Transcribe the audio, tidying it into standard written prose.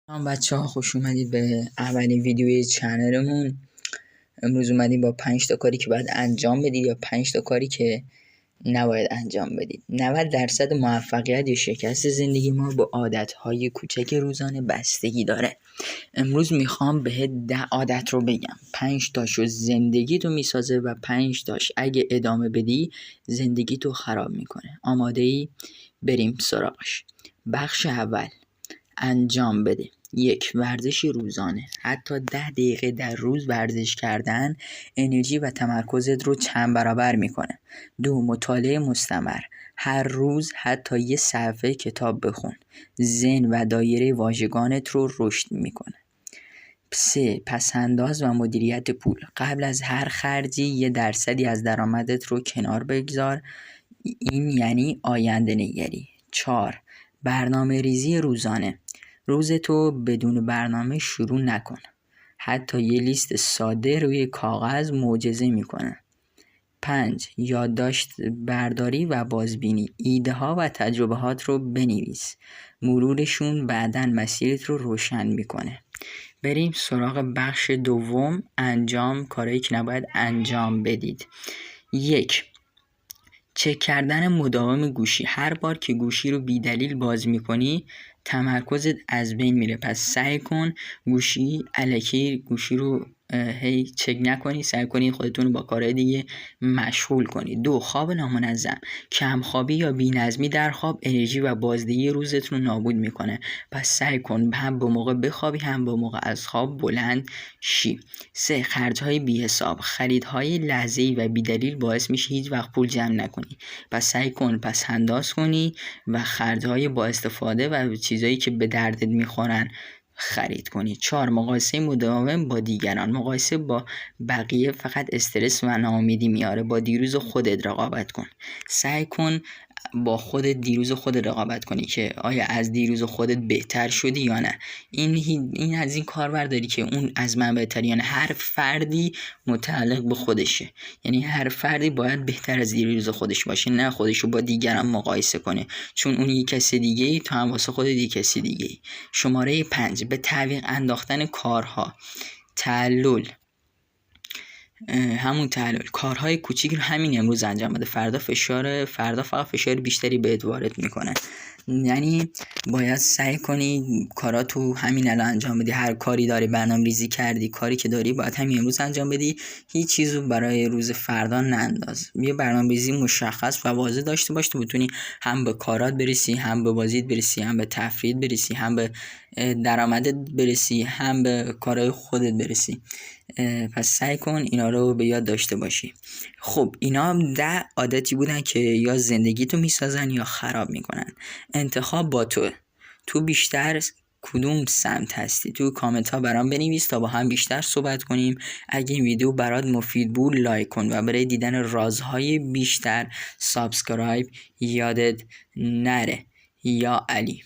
بچه‌ها خوش اومدید به اولین ویدیوی چنلمون. امروز اومدیم با 5 تا کاری که باید انجام بدید یا 5 تا کاری که نباید انجام بدید. 90% موفقیت یا شکست زندگی ما با عادت‌های کوچک روزانه بستگی داره. امروز میخوام بهت 10 عادت رو بگم. 5 تاشو زندگی تو میسازه و 5 تاش اگه ادامه بدی زندگی تو خراب میکنه. آماده ای؟ بریم سراغش. بخش اول، انجام بده. 1. ورزش روزانه. حتی 10 دقیقه در روز ورزش کردن انرژی و تمرکزت رو چند برابر میکنه. 2. مطالعه مستمر. هر روز حتی یه صفحه کتاب بخون. ذهن و دایره واژگانت رو رشد میکنه. 3. پس‌انداز و مدیریت پول. قبل از هر خرجی 1% از درآمدت رو کنار بگذار. این یعنی آینده نگری. 4. برنامه ریزی روزانه. روزتو بدون برنامه شروع نکن. حتی یه لیست ساده روی کاغذ معجزه میکنه. 5. یادداشت برداری و بازبینی. ایده ها و تجربهات رو بنویس. مرورشون بعداً مسیرت رو روشن میکنه. بریم سراغ بخش دوم، انجام کارهایی که نباید انجام بدید. 1. چک کردن مداوم گوشی. هر بار که گوشی رو بی دلیل باز میکنی تمرکزت از بین میره. پس سعی کن گوشی رو هی چک نکنی. سعی کنی خودتون رو با کارهای دیگه مشغول کنی. 2. خواب نامنظم. کمخوابی یا بی‌نظمی در خواب انرژی و بازدهی روزت رو نابود میکنه. پس سعی کن هم به موقع بخوابی هم به موقع از خواب بلند شی. 3. خرج‌های بی‌حساب. خریدهای لحظه‌ای و بی‌دلیل باعث میشه هیچ وقت پول جمع نکنی. پس سعی کن پس‌انداز کنی و خرج‌های با استفاده و چیزایی که به دردت میخورن خرید کنی. 4. مقایسه مداوم با دیگران. مقایسه با بقیه فقط استرس و ناامیدی میاره. با دیروز خودت رقابت کن. سعی کن با خودت دیروز خودت رقابت کنی که آیا از دیروز خودت بهتر شدی یا نه. این از این کار برداری که اون از من بهتر یا نه. هر فردی متعلق به خودشه، یعنی هر فردی باید بهتر از دیروز خودش باشه، نه خودشو با دیگران مقایسه کنه، چون اون یک کسی دیگه ای، تو هم واسه خودت یک کسی دیگه ای. شماره 5. به تعویق انداختن کارها. تعلل کارهای کوچیک رو همین امروز انجام بده. فردا فقط فشار بیشتری بهت وارد میکنه. یعنی باید سعی کنی کارا تو همین الان انجام بدی. هر کاری داری برنامه‌ریزی کردی، کاری که داری باید همین امروز انجام بدی. هیچ چیزو برای روز فردا ننداز. یه برنامه‌ریزی مشخص و واضح داشته باش تو بتونی هم به کارات برسی، هم به بازیت برسی، هم به تفریحت برسی، هم به درآمدت برسی، هم به کارهای خودت برسی. پس سعی کن اینا رو به یاد داشته باشی. خب اینا 10 عادتی بودن که یا زندگی تو میسازن یا خراب میکنن. انتخاب با تو بیشتر کدوم سمت هستی؟ تو کامنت ها برام بنویس تا با هم بیشتر صحبت کنیم. اگه این ویدیو برات مفید بود لایک کن و برای دیدن رازهای بیشتر سابسکرایب یادت نره. یا علی.